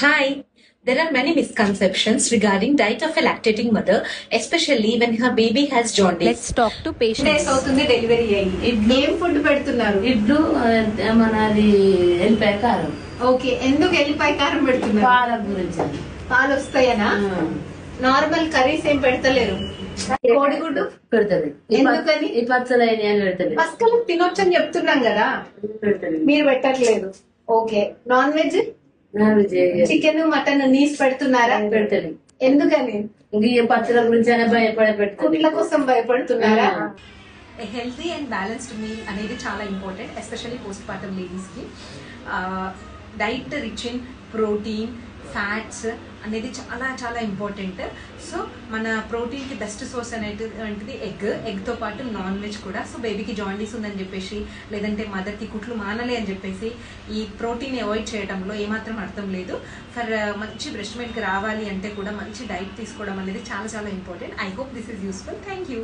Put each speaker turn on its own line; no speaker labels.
Hi. There are many misconceptions regarding diet of a lactating mother, especially when her baby has jaundice.
Let's talk to patients.
Days అవుతుంది delivery అయ్యి. ఏం food పెడుతున్నారు?
ఇడ్లు మనది ఎల్లిపాయ కారం.
Okay, ఎందుకు ఎల్లిపాయ కారం పెడుతున్నారు?
పాల గురించి.
పాలు వస్తాయనా? నార్మల్ కర్రీస్ ఏం పెడతలేరు? కోడిగుడ్డు
పెడతది.
ఎందుకని?
ఈ పచ్చలైన అని పెడతది.
పసకలు తినొచ్చని చెప్తున్నాం కదా, మీరు పెట్టట్లేదు. Okay, non veg chicken mutton నీస్ పెడుతున్నారా?
పెడతది.
ఎందుకని?
ఈ పచ్చల గురించి అయినా భయపడబెడతది.
కుట్ల కోసం భయపడుతున్నారా?
A healthy and balanced meal అనేది చాలా ఇంపార్టెంట్, ఎస్పెషల్లీ పోస్ట్ పార్టమ్ లేడీస్కి. Diet rich in protein, fats అనేది చాలా చాలా ఇంపార్టెంట్. సో మన ప్రోటీన్కి బెస్ట్ సోర్స్ అనేటువంటిది ఎగ్తో పాటు నాన్ వెజ్ కూడా. సో బేబీకి జాండీస్ ఉందని చెప్పేసి, లేదంటే మదర్కి కుట్లు మానలే అని చెప్పేసి ఈ ప్రోటీన్ అవాయిడ్ చేయడంలో ఏమాత్రం అర్థం లేదు. ఫర్ మంచి బ్రెస్ట్ మిల్క్ రావాలి అంటే కూడా మంచి డైట్ తీసుకోవడం అనేది చాలా చాలా important. I hope this is useful. Thank you.